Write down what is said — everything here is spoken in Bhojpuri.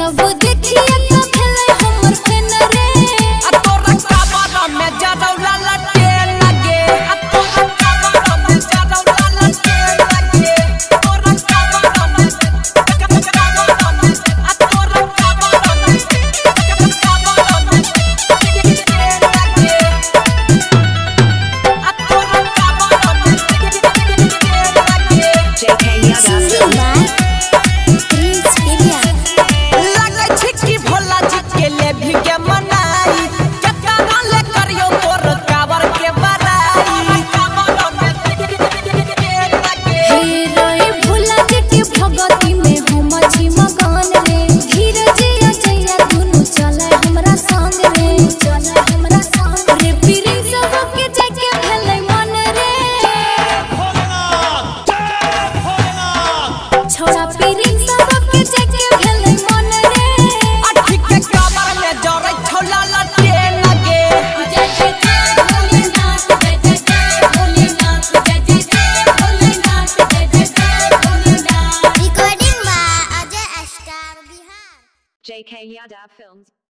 सब देखिए तो खेले हमर फेन रे आ तोरा काबरा में जरौला लटे लगे आ तोरा काबरा में जरौला लटे लगे तोरा काबरा में आ तोरा काबरा में लगे आ तोरा काबरा में लगे JK यादव छोरा पीरी सब के जके भेलै मन रे अठी के काबर में जरै छोला लटे लगे जय जय जय भोलेनाथ जय जय जय भोलेनाथ जय जय जय भोलेनाथ जय जय जय Bholenath recording by Ajay star Bihar JK Yadav Films।